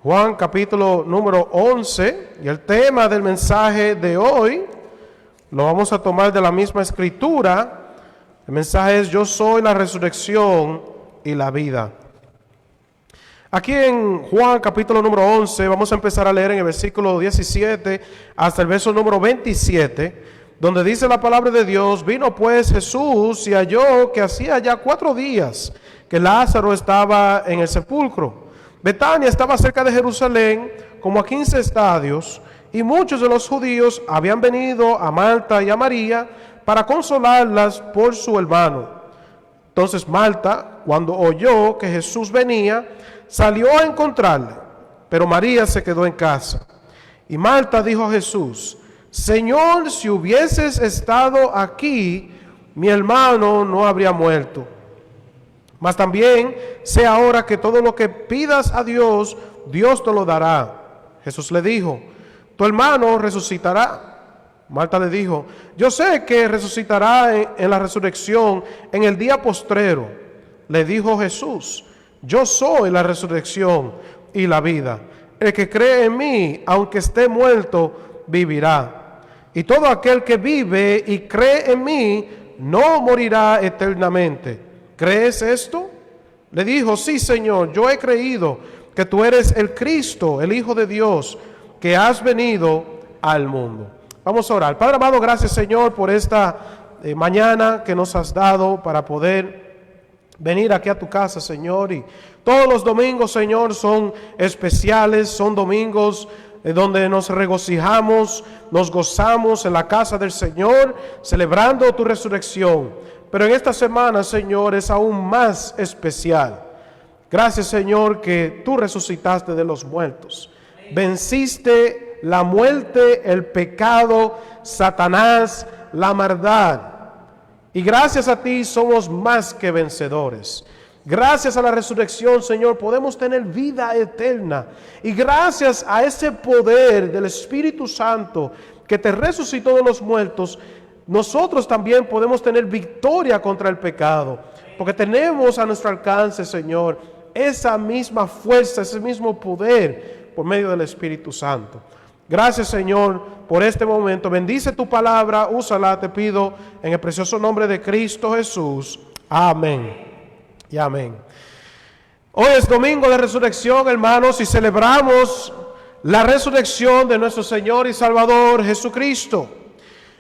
Juan capítulo número 11, y el tema del mensaje de hoy lo vamos a tomar de la misma escritura. El mensaje es: yo soy la resurrección y la vida. Aquí en Juan capítulo número 11 vamos a empezar a leer en el versículo 17 hasta el verso número 27, donde dice la palabra de Dios: vino pues Jesús y halló que hacía ya 4 días que Lázaro estaba en el sepulcro. Betania estaba cerca de Jerusalén, como a 15 estadios, y muchos de los judíos habían venido a Marta y a María para consolarlas por su hermano. Entonces Marta, cuando oyó que Jesús venía, salió a encontrarle, pero María se quedó en casa. Y Marta dijo a Jesús: Señor, si hubieses estado aquí, mi hermano no habría muerto. Mas también sé ahora que todo lo que pidas a Dios, Dios te lo dará. Jesús le dijo: tu hermano resucitará. Marta le dijo: yo sé que resucitará en la resurrección en el día postrero. Le dijo Jesús: yo soy la resurrección y la vida. El que cree en mí, aunque esté muerto, vivirá. Y todo aquel que vive y cree en mí, no morirá eternamente. ¿Crees esto? Le dijo: sí, Señor, yo he creído que tú eres el Cristo, el Hijo de Dios, que has venido al mundo. Vamos a orar. Padre amado, gracias, Señor, por esta mañana que nos has dado para poder venir aquí a tu casa, Señor. Y todos los domingos, Señor, son especiales, son domingos donde nos regocijamos, nos gozamos en la casa del Señor, celebrando tu resurrección. Pero en esta semana, Señor, es aún más especial. Gracias, Señor, que tú resucitaste de los muertos. Venciste la muerte, el pecado, Satanás, la maldad. Y gracias a ti somos más que vencedores. Gracias a la resurrección, Señor, podemos tener vida eterna. Y gracias a ese poder del Espíritu Santo que te resucitó de los muertos, nosotros también podemos tener victoria contra el pecado, porque tenemos a nuestro alcance, Señor, esa misma fuerza, ese mismo poder por medio del Espíritu Santo. Gracias, Señor, por este momento. Bendice tu palabra, úsala, te pido, en el precioso nombre de Cristo Jesús. Amén y amén. Hoy es domingo de resurrección, hermanos, y celebramos la resurrección de nuestro Señor y Salvador Jesucristo.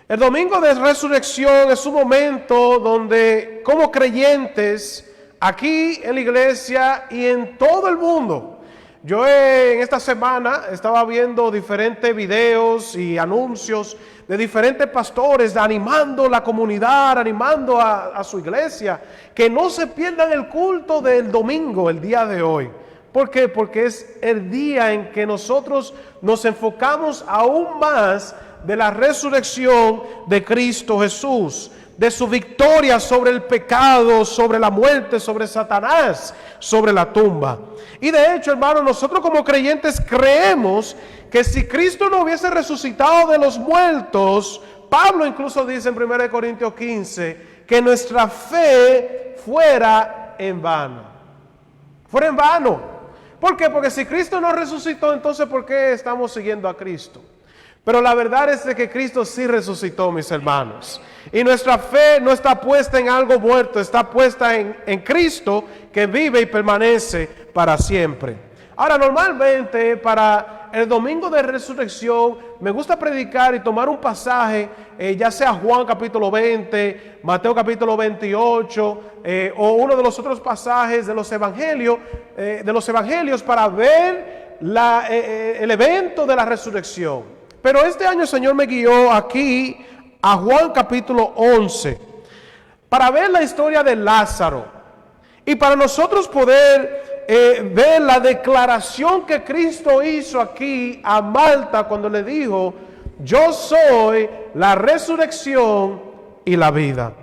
El domingo de resurrección es un momento donde, como creyentes, aquí en la iglesia y en todo el mundo, yo en esta semana estaba viendo diferentes videos y anuncios de diferentes pastores animando la comunidad, animando a su iglesia, que no se pierdan el culto del domingo, el día de hoy. ¿Por qué? Porque es el día en que nosotros nos enfocamos aún más de la resurrección de Cristo Jesús, de su victoria sobre el pecado, sobre la muerte, sobre Satanás, sobre la tumba. Y de hecho, hermanos, nosotros como creyentes creemos que si Cristo no hubiese resucitado de los muertos, Pablo incluso dice en 1 Corintios 15, que nuestra fe fuera en vano. Fuera en vano. ¿Por qué? Porque si Cristo no resucitó, entonces ¿por qué estamos siguiendo a Cristo? Pero la verdad es de que Cristo sí resucitó, mis hermanos. Y nuestra fe no está puesta en algo muerto, está puesta en Cristo, que vive y permanece para siempre. Ahora, normalmente para el domingo de resurrección me gusta predicar y tomar un pasaje, ya sea Juan capítulo 20, Mateo capítulo 28, o uno de los otros pasajes de los evangelios, para ver el evento de la resurrección. Pero este año el Señor me guió aquí a Juan capítulo 11 para ver la historia de Lázaro y para nosotros poder ver la declaración que Cristo hizo aquí a Marta cuando le dijo: yo soy la resurrección y la vida.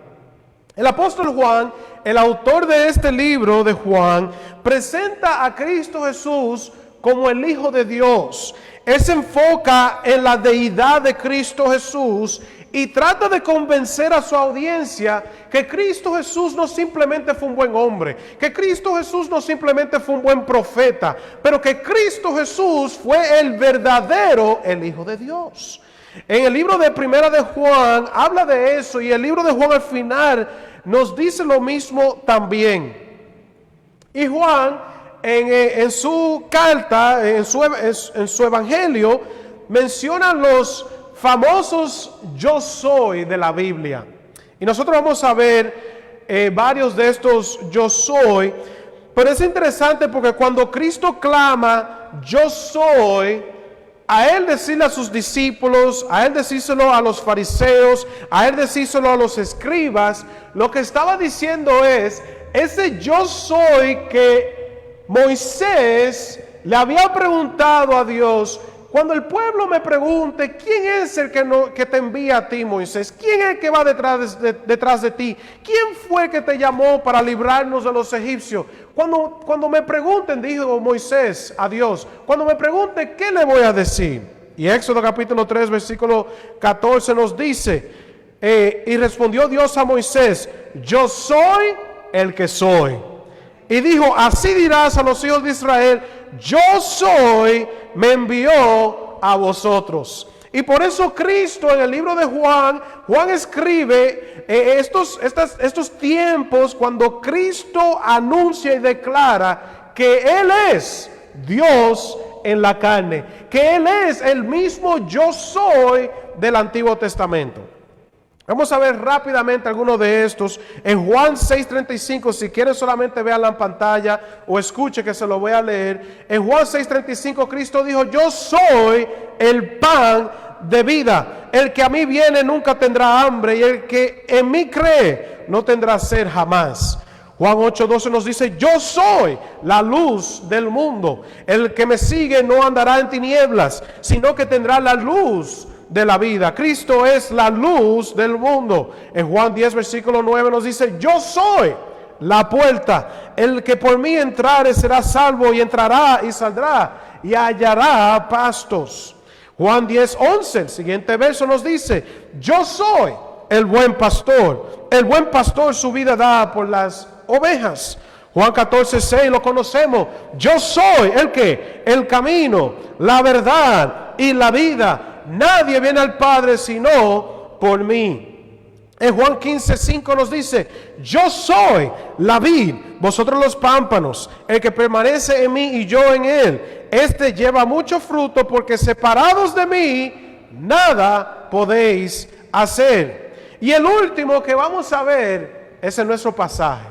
El apóstol Juan, el autor de este libro de Juan, presenta a Cristo Jesús como el Hijo de Dios. Él se enfoca en la deidad de Cristo Jesús y trata de convencer a su audiencia que Cristo Jesús no simplemente fue un buen hombre, que Cristo Jesús no simplemente fue un buen profeta, pero que Cristo Jesús fue el Hijo de Dios. En el libro de Primera de Juan habla de eso, y el libro de Juan al final nos dice lo mismo también. Y Juan en su carta, en su evangelio, menciona los famosos yo soy de la Biblia. Y nosotros vamos a ver varios de estos yo soy. Pero es interesante porque cuando Cristo clama yo soy, a él decirle a sus discípulos, a él decírselo a los fariseos, a él decírselo a los escribas, lo que estaba diciendo es, ese yo soy que Moisés le había preguntado a Dios, cuando el pueblo me pregunte, ¿quién es el que te envía a ti, Moisés? ¿Quién es el que va detrás de ti? ¿Quién fue que te llamó para librarnos de los egipcios? Cuando me pregunten, dijo Moisés a Dios, cuando me pregunten, ¿qué le voy a decir? Y Éxodo capítulo 3, versículo 14 nos dice, y respondió Dios a Moisés, yo soy el que soy. Y dijo, así dirás a los hijos de Israel, yo soy, me envió a vosotros. Y por eso Cristo en el libro de Juan escribe estos tiempos cuando Cristo anuncia y declara que Él es Dios en la carne, que Él es el mismo yo soy del Antiguo Testamento. Vamos a ver rápidamente algunos de estos. En Juan 6:35, si quieren solamente veanla en pantalla o escuche que se lo voy a leer. En Juan 6:35 Cristo dijo, yo soy el pan de vida. El que a mí viene nunca tendrá hambre, y el que en mí cree no tendrá sed jamás. Juan 8:12 nos dice, yo soy la luz del mundo. El que me sigue no andará en tinieblas, sino que tendrá la luz de la vida. Cristo es la luz del mundo. En Juan 10 versículo 9 nos dice, yo soy la puerta. El que por mí entrare será salvo, y entrará y saldrá y hallará pastos. Juan 10:11, el siguiente verso nos dice, yo soy el buen pastor. El buen pastor su vida da por las ovejas. Juan 14:6 lo conocemos. Yo soy el que, el camino, la verdad y la vida. Nadie viene al Padre sino por mí. En Juan 15:5 nos dice, yo soy la vid, vosotros los pámpanos. El que permanece en mí y yo en él, este lleva mucho fruto, porque separados de mí nada podéis hacer. Y el último que vamos a ver es en nuestro pasaje.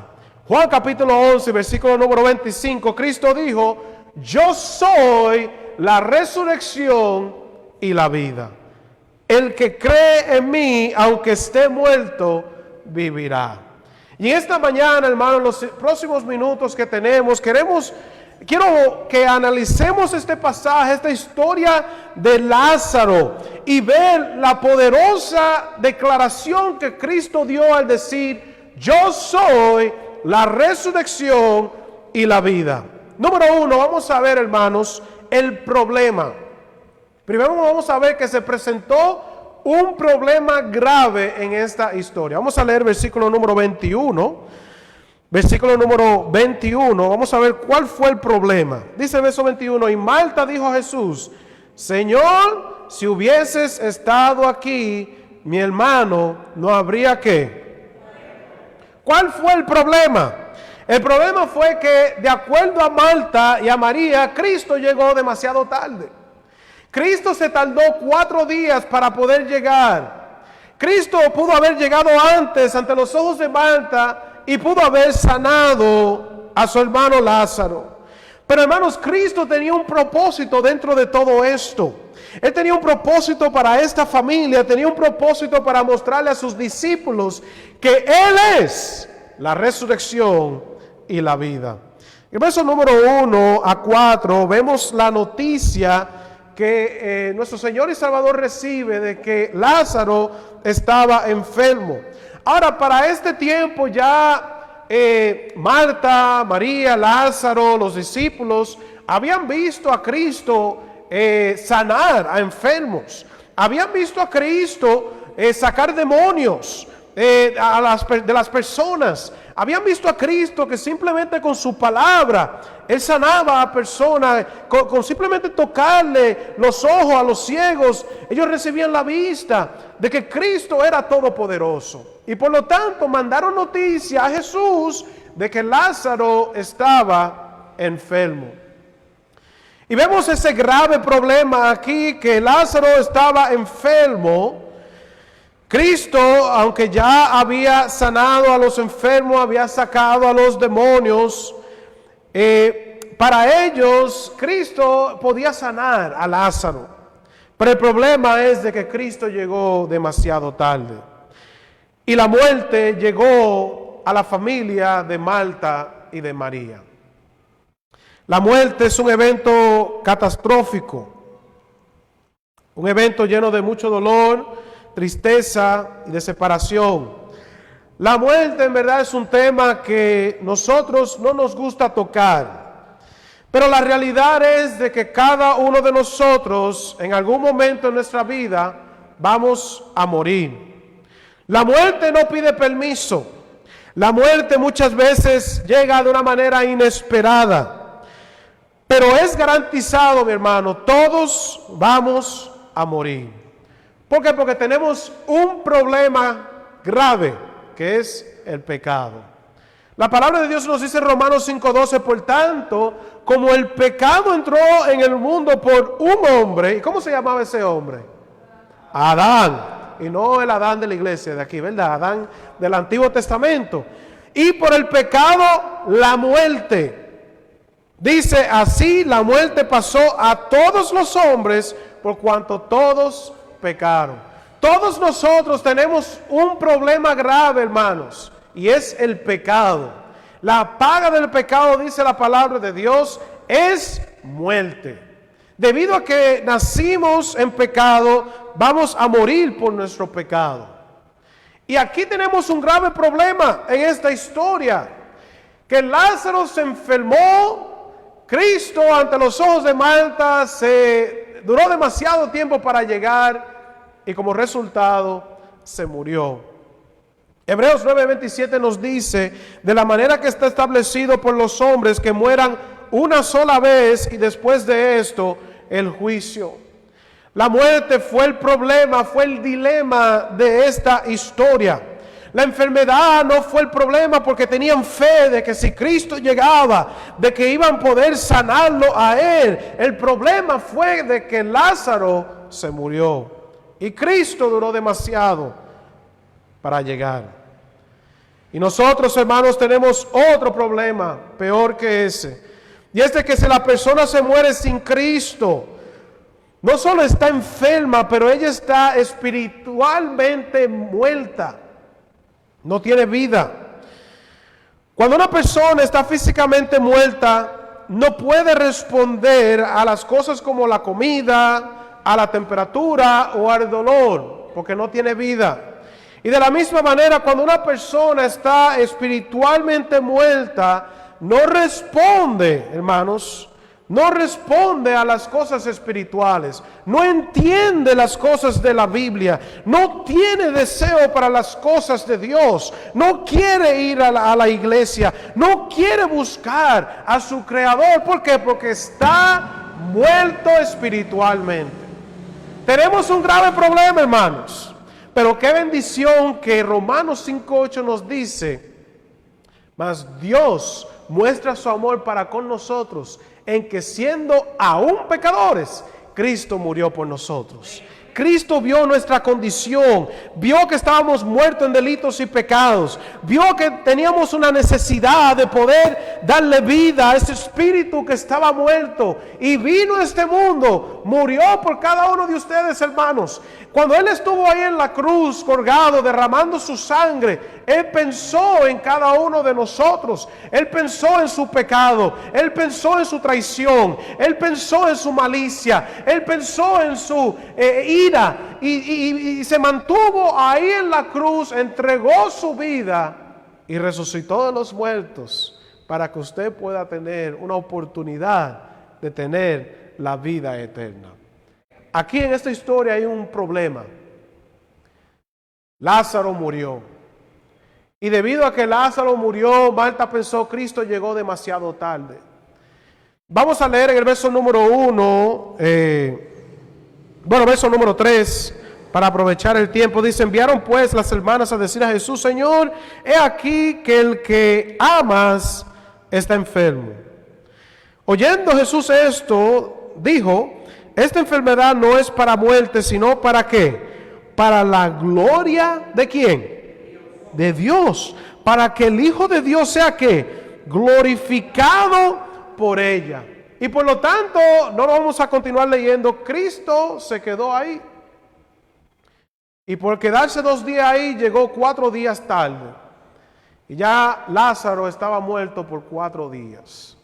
Juan capítulo 11, versículo número 25. Cristo dijo, yo soy la resurrección y la vida. El que cree en mí, aunque esté muerto, vivirá. Y en esta mañana, hermano, en los próximos minutos que tenemos, quiero que analicemos este pasaje, esta historia de Lázaro, y ver la poderosa declaración que Cristo dio al decir, yo soy la resurrección y la vida. Número uno, vamos a ver, hermanos, el problema. Primero vamos a ver que se presentó un problema grave en esta historia. Vamos a leer versículo número 21. Versículo número 21. Vamos a ver cuál fue el problema. Dice el verso 21. Y Marta dijo a Jesús, Señor, si hubieses estado aquí, mi hermano no habría ¿qué? ¿Cuál fue el problema? El problema fue que, de acuerdo a Marta y a María, Cristo llegó demasiado tarde. Cristo se tardó 4 días para poder llegar. Cristo pudo haber llegado antes ante los ojos de Marta y pudo haber sanado a su hermano Lázaro. Pero, hermanos, Cristo tenía un propósito dentro de todo esto. Él tenía un propósito para esta familia, tenía un propósito para mostrarle a sus discípulos que Él es la resurrección y la vida. En verso número 1 a 4 vemos la noticia que nuestro Señor y Salvador recibe de que Lázaro estaba enfermo. Ahora, para este tiempo ya Marta, María, Lázaro, los discípulos habían visto a Cristo sanar a enfermos. Habían visto a Cristo sacar demonios de las personas. Habían visto a Cristo que simplemente con su palabra, Él sanaba a personas, con simplemente tocarle los ojos a los ciegos, ellos recibían la vista de que Cristo era todopoderoso. Y por lo tanto mandaron noticia a Jesús de que Lázaro estaba enfermo. Y vemos ese grave problema aquí, que Lázaro estaba enfermo. Cristo, aunque ya había sanado a los enfermos, había sacado a los demonios, para ellos Cristo podía sanar a Lázaro. Pero el problema es de que Cristo llegó demasiado tarde. Y la muerte llegó a la familia de Marta y de María. La muerte es un evento catastrófico, un evento lleno de mucho dolor, tristeza y de separación. La muerte en verdad es un tema que nosotros no nos gusta tocar, pero la realidad es de que cada uno de nosotros en algún momento de nuestra vida vamos a morir. La muerte no pide permiso. La muerte muchas veces llega de una manera inesperada. Pero es garantizado, mi hermano, todos vamos a morir. ¿Por qué? Porque tenemos un problema grave, que es el pecado. La palabra de Dios nos dice en Romanos 5:12, por tanto, como el pecado entró en el mundo por un hombre, ¿y cómo se llamaba ese hombre? Adán, y no el Adán de la iglesia de aquí, ¿verdad? Adán del Antiguo Testamento. Y por el pecado, la muerte. Dice, así la muerte pasó a todos los hombres por cuanto todos pecaron. Todos nosotros tenemos un problema grave, hermanos, y es el pecado. La paga del pecado, dice la palabra de Dios, es muerte. Debido a que nacimos en pecado, vamos a morir por nuestro pecado. Y aquí tenemos un grave problema en esta historia, que Lázaro se enfermó. Cristo ante los ojos de Marta duró demasiado tiempo para llegar y como resultado se murió. Hebreos 9:27 nos dice, de la manera que está establecido por los hombres que mueran una sola vez y después de esto el juicio. La muerte fue el problema, fue el dilema de esta historia. La enfermedad no fue el problema porque tenían fe de que si Cristo llegaba, de que iban a poder sanarlo a él. El problema fue de que Lázaro se murió y Cristo duró demasiado para llegar. Y nosotros, hermanos, tenemos otro problema peor que ese. Y es de que si la persona se muere sin Cristo, no solo está enferma, pero ella está espiritualmente muerta. No tiene vida. Cuando una persona está físicamente muerta, no puede responder a las cosas como la comida, a la temperatura o al dolor, porque no tiene vida. Y de la misma manera, cuando una persona está espiritualmente muerta, no responde, hermanos, no responde a las cosas espirituales, no entiende las cosas de la Biblia, no tiene deseo para las cosas de Dios, no quiere ir a la iglesia, no quiere buscar a su Creador. ¿Por qué? Porque está muerto espiritualmente. Tenemos un grave problema, hermanos, pero qué bendición que Romanos 5:8 nos dice, mas Dios muestra su amor para con nosotros en que siendo aún pecadores, Cristo murió por nosotros. Cristo vio nuestra condición, vio que estábamos muertos en delitos y pecados, vio que teníamos una necesidad de poder darle vida a ese espíritu que estaba muerto y vino a este mundo, murió por cada uno de ustedes, hermanos. Cuando Él estuvo ahí en la cruz, colgado, derramando su sangre, Él pensó en cada uno de nosotros. Él pensó en su pecado, Él pensó en su traición, Él pensó en su malicia, Él pensó en su ira y se mantuvo ahí en la cruz, entregó su vida y resucitó de los muertos para que usted pueda tener una oportunidad de tener la vida eterna. Aquí en esta historia hay un problema. Lázaro murió. Y debido a que Lázaro murió, Marta pensó, Cristo llegó demasiado tarde. Vamos a leer en el verso número 1, verso número 3, para aprovechar el tiempo. Dice, enviaron pues las hermanas a decir a Jesús, Señor, he aquí que el que amas está enfermo. Oyendo Jesús esto, dijo, esta enfermedad no es para muerte, sino para ¿qué? Para la gloria ¿de quién? De Dios. Para que el Hijo de Dios sea ¿qué? Glorificado por ella. Y por lo tanto, no lo vamos a continuar leyendo. Cristo se quedó ahí. Y por quedarse 2 días ahí, llegó 4 días tarde. Y ya Lázaro estaba muerto por 4 días.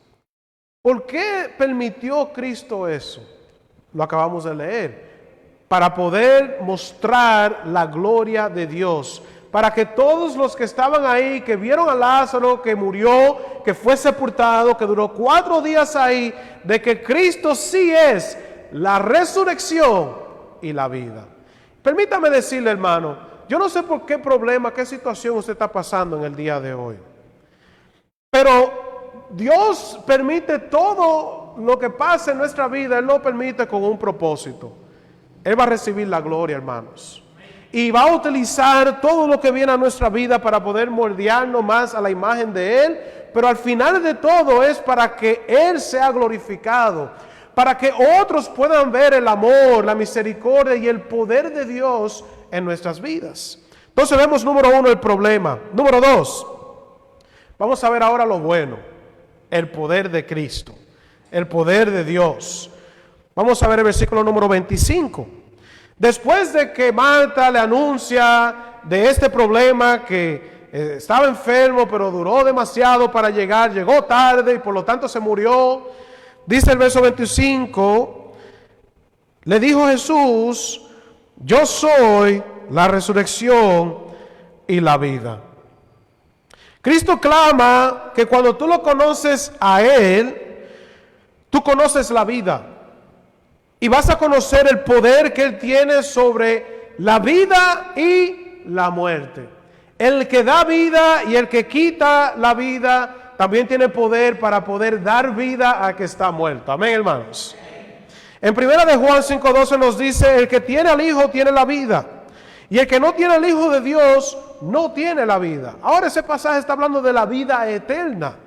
¿Por qué permitió Cristo eso? Lo acabamos de leer. Para poder mostrar la gloria de Dios. Para que todos los que estaban ahí, que vieron a Lázaro, que murió, que fue sepultado, que duró 4 días ahí, de que Cristo sí es la resurrección y la vida. Permítame decirle, hermano, yo no sé por qué problema, qué situación usted está pasando en el día de hoy. Pero Dios permite todo lo que pasa en nuestra vida, Él lo permite con un propósito. Él va a recibir la gloria, hermanos. Y va a utilizar todo lo que viene a nuestra vida para poder moldearnos más a la imagen de Él. Pero al final de todo es para que Él sea glorificado. Para que otros puedan ver el amor, la misericordia y el poder de Dios en nuestras vidas. Entonces vemos número 1 el problema. Número 2, vamos a ver ahora lo bueno. El poder de Cristo. El poder de Dios. Vamos a ver el versículo número 25. Después de que Marta le anuncia de este problema que estaba enfermo, pero duró demasiado para llegar, llegó tarde y por lo tanto se murió. Dice el verso 25, le dijo Jesús, yo soy la resurrección y la vida. Cristo clama que cuando tú lo conoces a Él, tú conoces la vida. Y vas a conocer el poder que Él tiene sobre la vida y la muerte. El que da vida y el que quita la vida también tiene poder para poder dar vida a que está muerto. Amén, hermanos. En 1 de Juan 5:12 nos dice, el que tiene al Hijo tiene la vida. Y el que no tiene al Hijo de Dios no tiene la vida. Ahora ese pasaje está hablando de la vida eterna.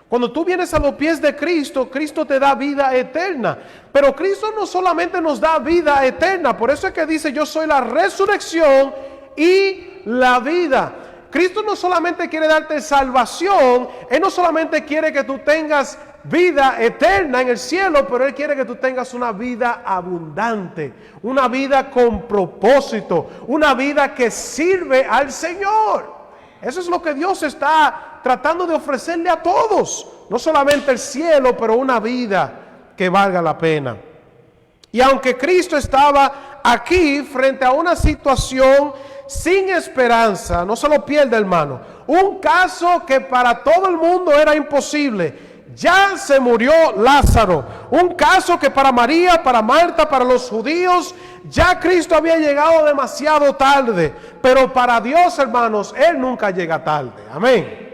Cuando tú vienes a los pies de Cristo, Cristo te da vida eterna. Pero Cristo no solamente nos da vida eterna. Por eso es que dice, yo soy la resurrección y la vida. Cristo no solamente quiere darte salvación. Él no solamente quiere que tú tengas vida eterna en el cielo, pero Él quiere que tú tengas una vida abundante. Una vida con propósito. Una vida que sirve al Señor. Eso es lo que Dios está tratando de ofrecerle a todos. No solamente el cielo, pero una vida que valga la pena. Y aunque Cristo estaba aquí frente a una situación sin esperanza, no se lo pierda, hermano. Un caso que para todo el mundo era imposible. Ya se murió Lázaro. Un caso que para María, para Marta, para los judíos, ya Cristo había llegado demasiado tarde. Pero para Dios, hermanos, Él nunca llega tarde. Amén.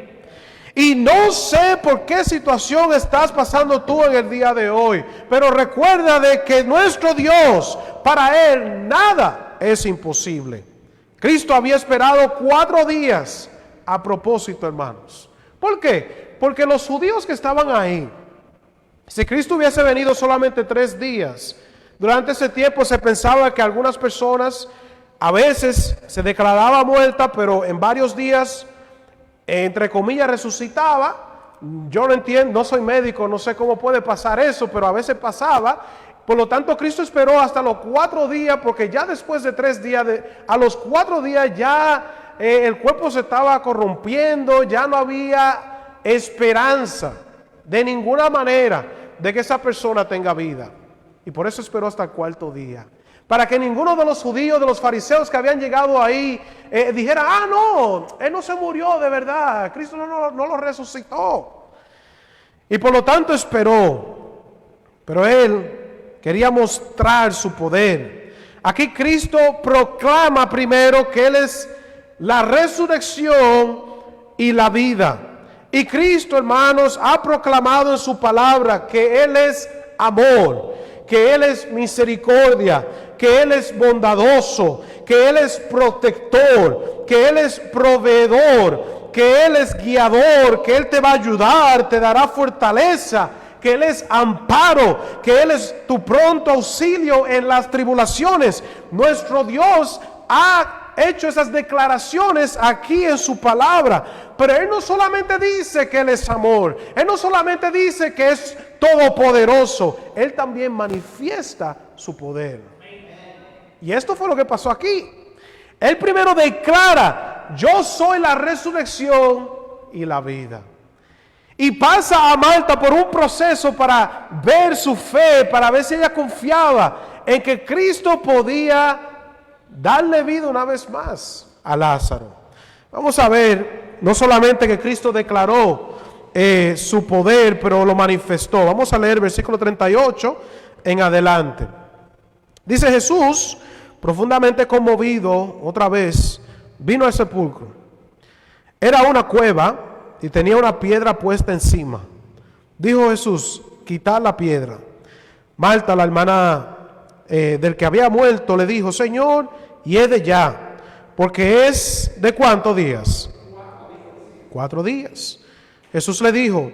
Y no sé por qué situación estás pasando tú en el día de hoy. Pero recuerda de que nuestro Dios, para Él nada es imposible. Cristo había esperado 4 días a propósito, hermanos. ¿Por qué? Porque los judíos que estaban ahí, si Cristo hubiese venido solamente 3 días, durante ese tiempo se pensaba que algunas personas a veces se declaraba muerta, pero en varios días, entre comillas, resucitaba. Yo no entiendo, no soy médico, no sé cómo puede pasar eso, pero a veces pasaba. Por lo tanto, Cristo esperó hasta los 4 días, porque ya después de 3 días, a los 4 días ya el cuerpo se estaba corrompiendo, ya no había esperanza de ninguna manera de que esa persona tenga vida. Y por eso esperó hasta el 4.º día. Para que ninguno de los judíos, de los fariseos que habían llegado ahí, dijera, no, Él no se murió de verdad, Cristo no lo resucitó. Y por lo tanto esperó. Pero Él quería mostrar su poder. Aquí Cristo proclama primero que Él es la resurrección y la vida. Y Cristo, hermanos, ha proclamado en su palabra que Él es amor, que Él es misericordia, que Él es bondadoso, que Él es protector, que Él es proveedor, que Él es guiador, que Él te va a ayudar, te dará fortaleza, que Él es amparo, que Él es tu pronto auxilio en las tribulaciones. Nuestro Dios ha hecho esas declaraciones aquí en su palabra, pero Él no solamente dice que Él es amor, Él no solamente dice que es todopoderoso, Él también manifiesta su poder. Y esto fue lo que pasó aquí. Él primero declara: yo soy la resurrección y la vida. Y pasa a Marta por un proceso para ver su fe, para ver si ella confiaba en que Cristo podía darle vida una vez más a Lázaro. Vamos a ver, no solamente que Cristo declaró su poder, pero lo manifestó. Vamos a leer versículo 38 en adelante. Dice: Jesús, profundamente conmovido, otra vez, vino al sepulcro. Era una cueva y tenía una piedra puesta encima. Dijo Jesús: quitad la piedra. Marta, la hermana del que había muerto, le dijo: Señor, hiede ya, porque es ¿de cuántos días? 4 días. Jesús le dijo: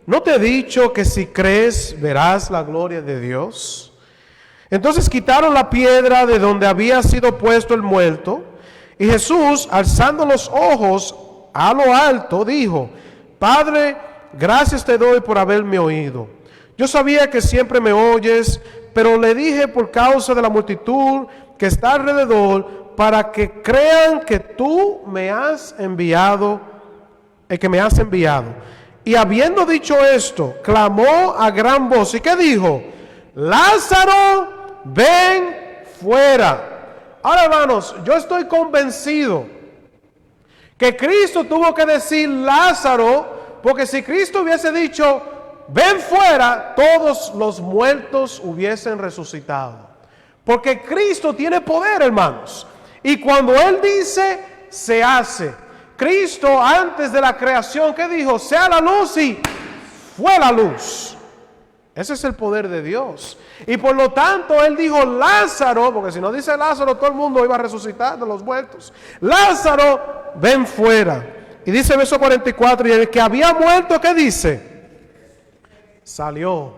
¿no te he dicho que si crees verás la gloria de Dios? Entonces quitaron la piedra de donde había sido puesto el muerto, y Jesús, alzando los ojos a lo alto, dijo: Padre, gracias te doy por haberme oído. Yo sabía que siempre me oyes, pero le dije por causa de la multitud que está alrededor, para que crean que tú me has enviado, que me has enviado. Y habiendo dicho esto, clamó a gran voz. ¿Y qué dijo? Lázaro, ven fuera. Ahora, hermanos, yo estoy convencido que Cristo tuvo que decir Lázaro, porque si Cristo hubiese dicho ven fuera, todos los muertos hubiesen resucitado. Porque Cristo tiene poder, hermanos. Y cuando Él dice, se hace. Cristo, antes de la creación, ¿qué dijo? Sea la luz, y fue la luz. Ese es el poder de Dios. Y por lo tanto Él dijo Lázaro, porque si no dice Lázaro, todo el mundo iba a resucitar de los muertos. Lázaro, ven fuera. Y dice verso 44, y el que había muerto, ¿qué dice? Salió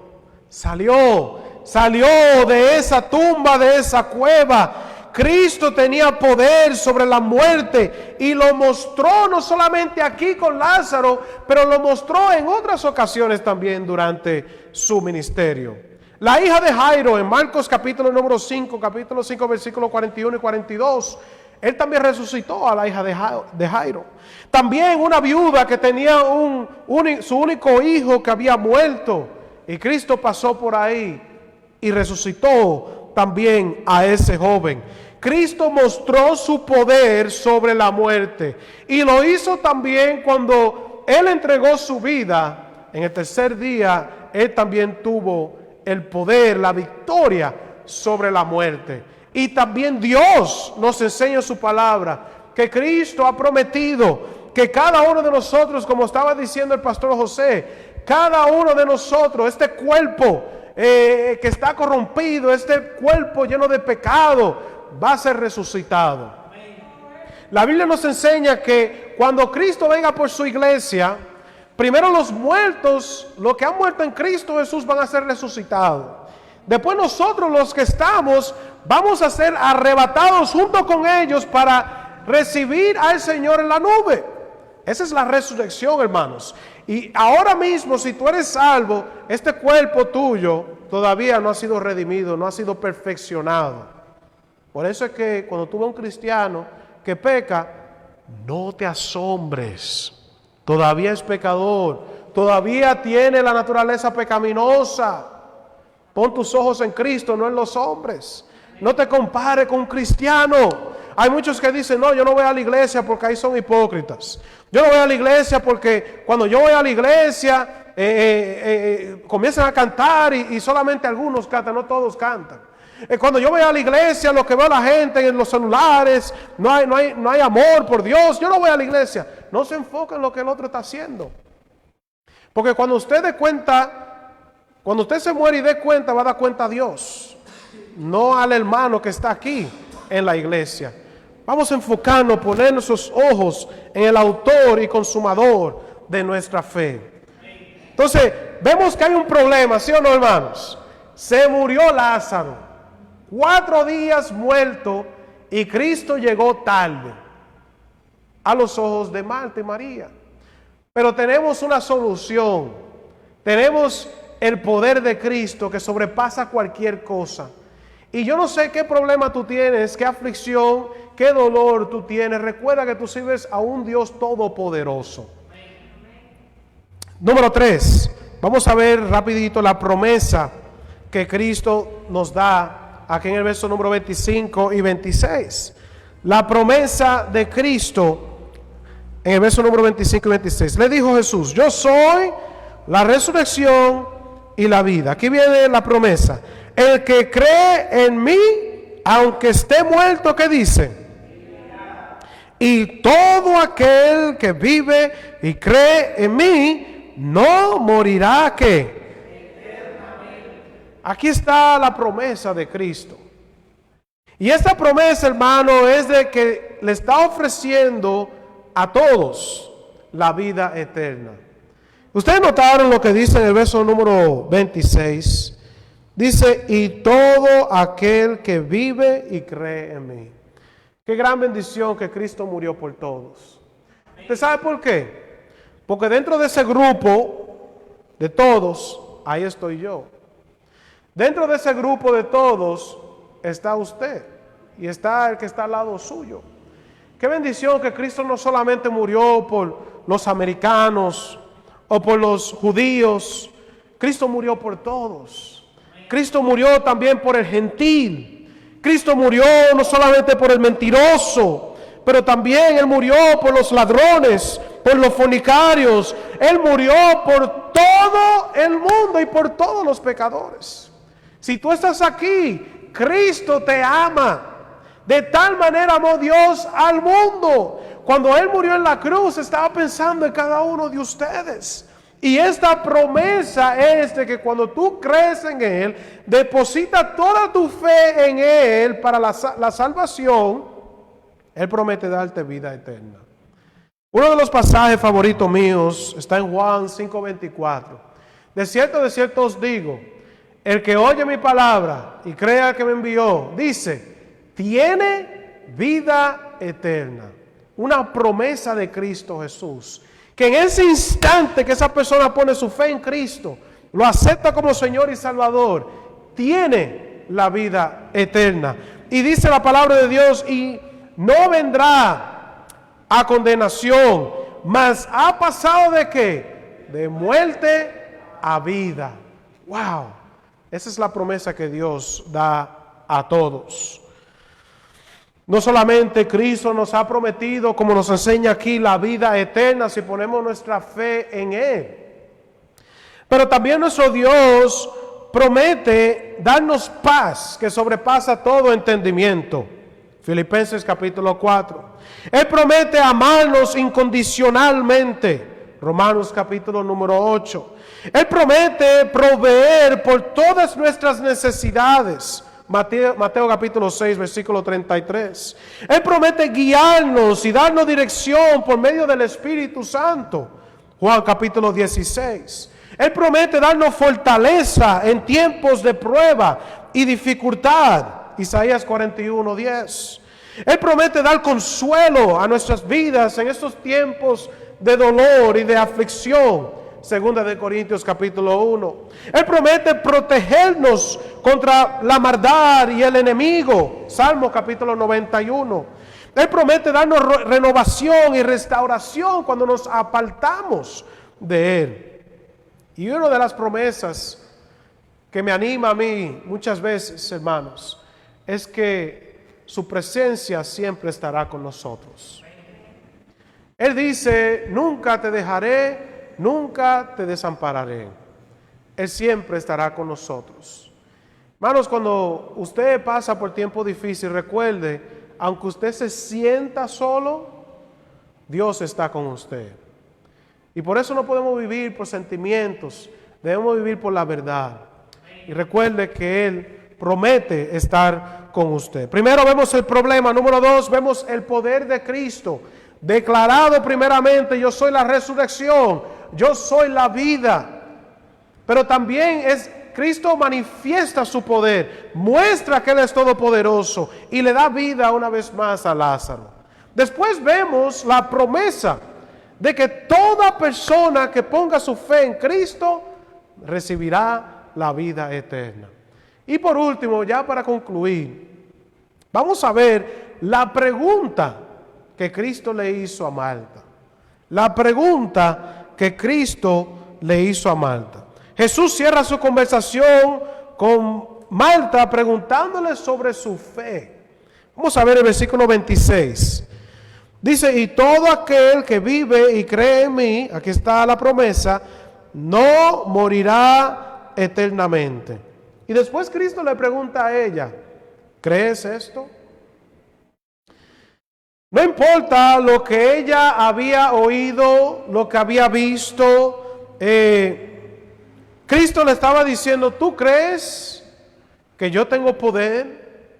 de esa tumba, de esa cueva. Cristo tenía poder sobre la muerte y lo mostró no solamente aquí con Lázaro, pero lo mostró en otras ocasiones también durante su ministerio. La hija de Jairo, en Marcos capítulo 5, versículos 41 y 42, Él también resucitó a la hija de Jairo. También una viuda que tenía su único hijo que había muerto, y Cristo pasó por ahí y resucitó también a ese joven. Cristo mostró su poder sobre la muerte, y lo hizo también cuando Él entregó su vida. En el tercer día, Él también tuvo el poder, la victoria sobre la muerte. Y también Dios nos enseña en su palabra que Cristo ha prometido que cada uno de nosotros, como estaba diciendo el pastor José, cada uno de nosotros, este cuerpo que está corrompido, este cuerpo lleno de pecado, va a ser resucitado. La Biblia nos enseña que cuando Cristo venga por su iglesia, primero los muertos, los que han muerto en Cristo Jesús, van a ser resucitados. Después nosotros, los que estamos, vamos a ser arrebatados junto con ellos para recibir al Señor en la nube. Esa es la resurrección, hermanos. Y ahora mismo, si tú eres salvo, este cuerpo tuyo todavía no ha sido redimido, no ha sido perfeccionado. Por eso es que cuando tú ves a un cristiano que peca, no te asombres. Todavía es pecador, todavía tiene la naturaleza pecaminosa. Pon tus ojos en Cristo, no en los hombres. No te compares con un cristiano. Hay muchos que dicen, no, yo no voy a la iglesia porque ahí son hipócritas. Yo no voy a la iglesia porque cuando yo voy a la iglesia comienzan a cantar y solamente algunos cantan, no todos cantan. Cuando yo voy a la iglesia, lo que veo a la gente en los celulares, no hay amor por Dios, yo no voy a la iglesia. No se enfoca en lo que el otro está haciendo. Porque cuando usted se muere y dé cuenta, va a dar cuenta a Dios, no al hermano que está aquí en la iglesia. Vamos a enfocarnos, poner nuestros ojos en el autor y consumador de nuestra fe. Entonces, vemos que hay un problema, ¿sí o no, hermanos? Se murió Lázaro, 4 días muerto, y Cristo llegó tarde a los ojos de Marta y María. Pero tenemos una solución. Tenemos el poder de Cristo que sobrepasa cualquier cosa. Y yo no sé qué problema tú tienes, qué aflicción, qué dolor tú tienes. Recuerda que tú sirves a un Dios todopoderoso. Número 3. Vamos a ver rapidito la promesa que Cristo nos da aquí en el verso número 25 y 26. La promesa de Cristo en el verso número 25 y 26. Le dijo Jesús: yo soy la resurrección y la vida. Aquí viene la promesa. El que cree en mí, aunque esté muerto, ¿qué dice? Y todo aquel que vive y cree en mí, no morirá, ¿qué? Aquí está la promesa de Cristo. Y esta promesa, hermano, es de que le está ofreciendo a todos la vida eterna. Ustedes notaron lo que dice en el verso número 26. Dice: y todo aquel que vive y cree en mí. Qué gran bendición que Cristo murió por todos. ¿Usted sabe por qué? Porque dentro de ese grupo de todos, ahí estoy yo. Dentro de ese grupo de todos está usted y está el que está al lado suyo. Qué bendición que Cristo no solamente murió por los americanos o por los judíos. Cristo murió por todos. Cristo murió también por el gentil. Cristo murió no solamente por el mentiroso, pero también Él murió por los ladrones, por los fornicarios. Él murió por todo el mundo y por todos los pecadores. Si tú estás aquí, Cristo te ama. De tal manera amó Dios al mundo. Cuando Él murió en la cruz, estaba pensando en cada uno de ustedes. Y esta promesa es de que cuando tú crees en Él, deposita toda tu fe en Él para la salvación, Él promete darte vida eterna. Uno de los pasajes favoritos míos está en Juan 5:24. De cierto os digo, el que oye mi palabra y crea que me envió, dice, tiene vida eterna. Una promesa de Cristo Jesús. Que en ese instante que esa persona pone su fe en Cristo, lo acepta como Señor y Salvador, tiene la vida eterna. Y dice la palabra de Dios, y no vendrá a condenación, mas ha pasado ¿de qué? De muerte a vida. ¡Wow! Esa es la promesa que Dios da a todos. No solamente Cristo nos ha prometido, como nos enseña aquí, la vida eterna si ponemos nuestra fe en Él. Pero también nuestro Dios promete darnos paz que sobrepasa todo entendimiento. Filipenses capítulo 4. Él promete amarnos incondicionalmente. Romanos capítulo número 8. Él promete proveer por todas nuestras necesidades. Mateo capítulo 6, versículo 33. Él promete guiarnos y darnos dirección por medio del Espíritu Santo. Juan capítulo 16. Él promete darnos fortaleza en tiempos de prueba y dificultad. Isaías 41, 10. Él promete dar consuelo a nuestras vidas en estos tiempos de dolor y de aflicción. Segunda de Corintios capítulo 1. Él promete protegernos contra la maldad y el enemigo. Salmo capítulo 91. Él promete darnos renovación y restauración cuando nos apartamos de Él. Y una de las promesas que me anima a mí muchas veces, hermanos, es que su presencia siempre estará con nosotros. Él dice, nunca te dejaré, nunca te desampararé. Él siempre estará con nosotros. Hermanos, cuando usted pasa por tiempo difícil, recuerde, aunque usted se sienta solo, Dios está con usted. Y por eso no podemos vivir por sentimientos, debemos vivir por la verdad. Y recuerde que Él promete estar con usted. Primero vemos el problema. Número 2, vemos el poder de Cristo. Declarado primeramente, yo soy la resurrección, yo soy la vida. Pero también Cristo manifiesta su poder, muestra que Él es todopoderoso y le da vida una vez más a Lázaro. Después vemos la promesa de que toda persona que ponga su fe en Cristo recibirá la vida eterna. Y por último, ya para concluir, vamos a ver la pregunta que Cristo le hizo a Marta. La pregunta que Cristo le hizo a Marta. Jesús cierra su conversación con Marta preguntándole sobre su fe. Vamos a ver el versículo 26. Dice, y todo aquel que vive y cree en mí, aquí está la promesa, no morirá eternamente. Y después Cristo le pregunta a ella, ¿crees esto? No importa lo que ella había oído, lo que había visto, Cristo le estaba diciendo, ¿tú crees que yo tengo poder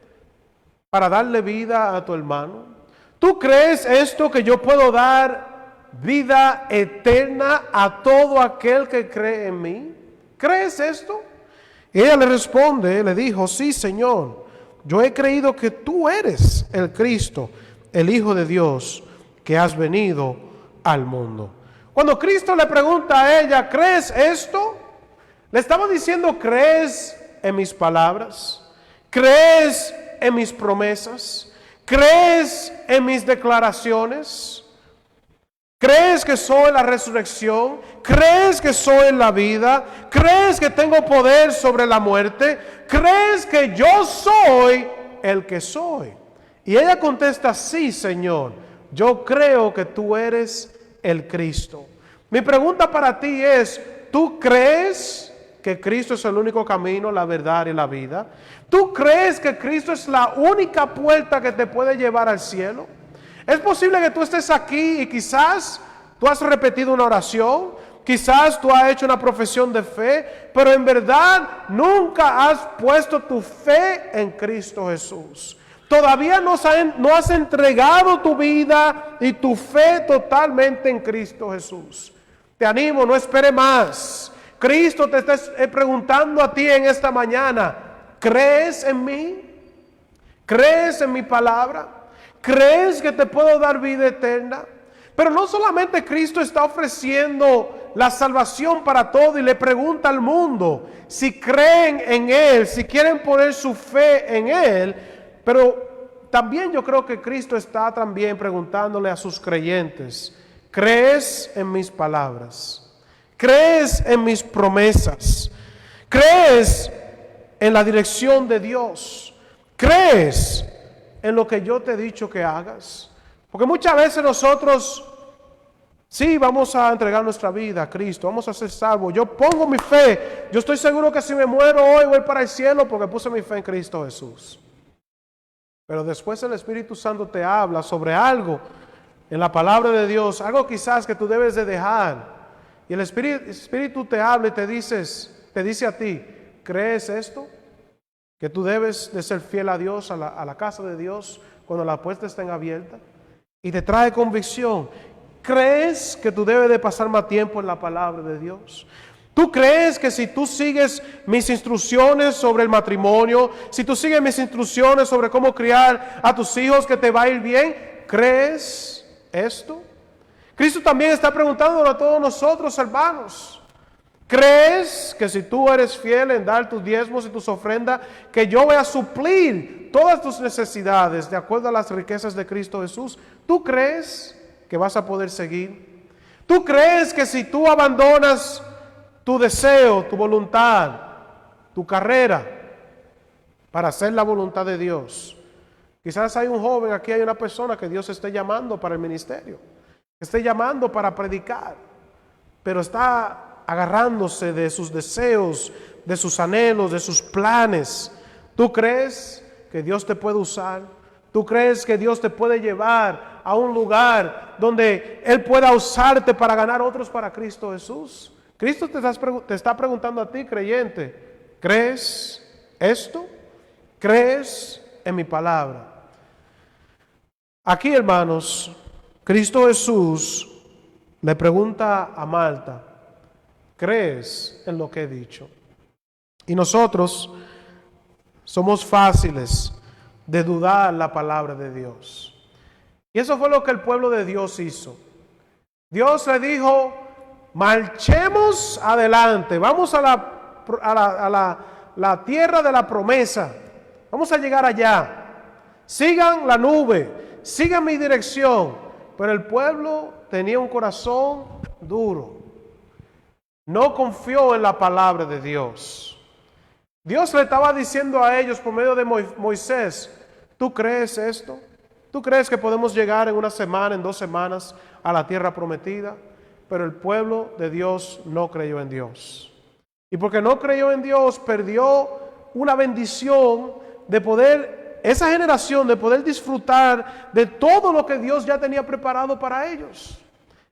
para darle vida a tu hermano? ¿Tú crees esto que yo puedo dar vida eterna a todo aquel que cree en mí? ¿Crees esto? Y ella le responde, le dijo, sí, Señor, yo he creído que tú eres el Cristo, el Hijo de Dios, que has venido al mundo. Cuando Cristo le pregunta a ella, ¿crees esto? Le estaba diciendo, ¿crees en mis palabras? ¿Crees en mis promesas? ¿Crees en mis declaraciones? ¿Crees que soy la resurrección? ¿Crees que soy la vida? ¿Crees que tengo poder sobre la muerte? ¿Crees que yo soy el que soy? Y ella contesta, sí, Señor, yo creo que tú eres el Cristo. Mi pregunta para ti es, ¿tú crees que Cristo es el único camino, la verdad y la vida? ¿Tú crees que Cristo es la única puerta que te puede llevar al cielo? Es posible que tú estés aquí y quizás tú has repetido una oración, quizás tú has hecho una profesión de fe, pero en verdad nunca has puesto tu fe en Cristo Jesús. Todavía no has entregado tu vida y tu fe totalmente en Cristo Jesús. Te animo, no espere más. Cristo te está preguntando a ti en esta mañana, ¿crees en mí? ¿Crees en mi palabra? ¿Crees que te puedo dar vida eterna? Pero no solamente Cristo está ofreciendo la salvación para todo y le pregunta al mundo si creen en Él, si quieren poner su fe en Él, pero también yo creo que Cristo está también preguntándole a sus creyentes, ¿crees en mis palabras? ¿Crees en mis promesas? ¿Crees en la dirección de Dios? ¿Crees en lo que yo te he dicho que hagas? Porque muchas veces nosotros, sí, vamos a entregar nuestra vida a Cristo, vamos a ser salvos. Yo pongo mi fe, yo estoy seguro que si me muero hoy voy para el cielo porque puse mi fe en Cristo Jesús. Pero después el Espíritu Santo te habla sobre algo en la palabra de Dios, algo quizás que tú debes de dejar. Y el Espíritu te habla y te dice a ti, ¿crees esto? Que tú debes de ser fiel a Dios, a la casa de Dios, cuando las puertas estén abiertas. Y te trae convicción. ¿Crees que tú debes de pasar más tiempo en la palabra de Dios? ¿Tú crees que si tú sigues mis instrucciones sobre el matrimonio, si tú sigues mis instrucciones sobre cómo criar a tus hijos, que te va a ir bien? ¿Crees esto? Cristo también está preguntando a todos nosotros, hermanos. ¿Crees que si tú eres fiel en dar tus diezmos y tus ofrendas, que yo voy a suplir todas tus necesidades de acuerdo a las riquezas de Cristo Jesús? ¿Tú crees que vas a poder seguir? ¿Tú crees que si tú abandonas tu deseo, tu voluntad, tu carrera para hacer la voluntad de Dios? Quizás hay un joven, aquí hay una persona que Dios esté llamando para el ministerio, esté llamando para predicar, pero está agarrándose de sus deseos, de sus anhelos, de sus planes. ¿Tú crees que Dios te puede usar? ¿Tú crees que Dios te puede llevar a un lugar donde Él pueda usarte para ganar otros para Cristo Jesús? Cristo te está preguntando a ti, creyente, ¿crees esto? ¿Crees en mi palabra? Aquí, hermanos, Cristo Jesús le pregunta a Marta, ¿crees en lo que he dicho? Y nosotros somos fáciles de dudar la palabra de Dios. Y eso fue lo que el pueblo de Dios hizo. Dios le dijo, marchemos adelante, vamos a la tierra de la promesa, vamos a llegar allá, sigan la nube, sigan mi dirección. Pero el pueblo tenía un corazón duro, no confió en la palabra de Dios. Dios le estaba diciendo a ellos por medio de Moisés, ¿tú crees esto? ¿Tú crees que podemos llegar en una semana, en 2 semanas a la tierra prometida? Pero el pueblo de Dios no creyó en Dios. Y porque no creyó en Dios, perdió una bendición de poder, esa generación, de poder disfrutar de todo lo que Dios ya tenía preparado para ellos.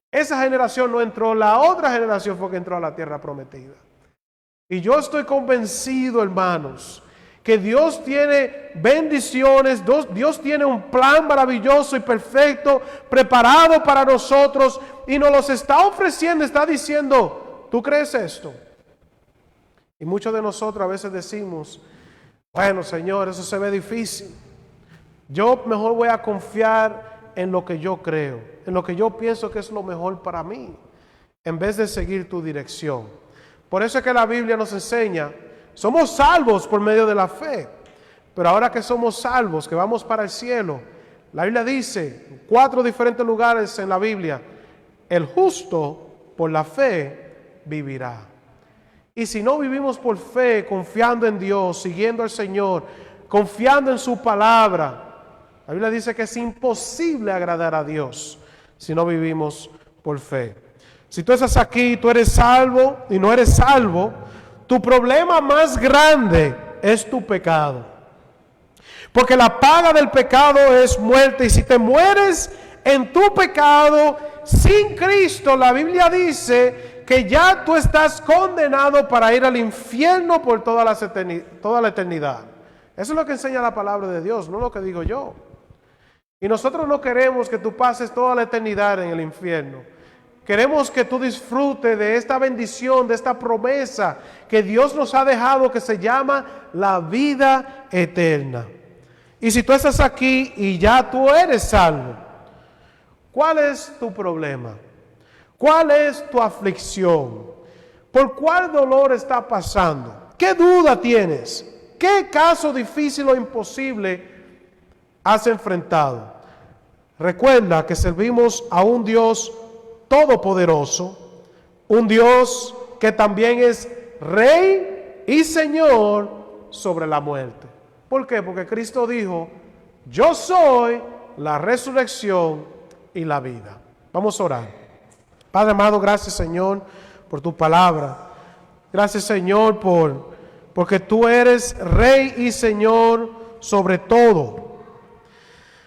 Esa generación no entró, la otra generación fue que entró a la tierra prometida. Y yo estoy convencido, hermanos, que Dios tiene bendiciones, Dios tiene un plan maravilloso y perfecto preparado para nosotros y nos los está ofreciendo, está diciendo, ¿tú crees esto? Y muchos de nosotros a veces decimos, bueno, Señor, eso se ve difícil. Yo mejor voy a confiar en lo que yo creo, en lo que yo pienso que es lo mejor para mí, en vez de seguir tu dirección. Por eso es que la Biblia nos enseña, somos salvos por medio de la fe, pero ahora que somos salvos, que vamos para el cielo, la Biblia dice, en 4 diferentes lugares en la Biblia, el justo por la fe vivirá. Y si no vivimos por fe, confiando en Dios, siguiendo al Señor, confiando en su palabra, la Biblia dice que es imposible agradar a Dios si no vivimos por fe. Si tú estás aquí, tú eres salvo y no eres salvo, tu problema más grande es tu pecado. Porque la paga del pecado es muerte. Y si te mueres en tu pecado sin Cristo, la Biblia dice que ya tú estás condenado para ir al infierno por toda la eternidad. Eso es lo que enseña la palabra de Dios, no lo que digo yo. Y nosotros no queremos que tú pases toda la eternidad en el infierno. Queremos que tú disfrutes de esta bendición, de esta promesa que Dios nos ha dejado, que se llama la vida eterna. Y si tú estás aquí y ya tú eres salvo, ¿cuál es tu problema? ¿Cuál es tu aflicción? ¿Por cuál dolor está pasando? ¿Qué duda tienes? ¿Qué caso difícil o imposible has enfrentado? Recuerda que servimos a un Dios todopoderoso, un Dios que también es Rey y Señor sobre la muerte. ¿Por qué? Porque Cristo dijo, yo soy la resurrección y la vida. Vamos a orar. Padre amado, gracias Señor por tu palabra. Gracias Señor porque tú eres Rey y Señor sobre todo.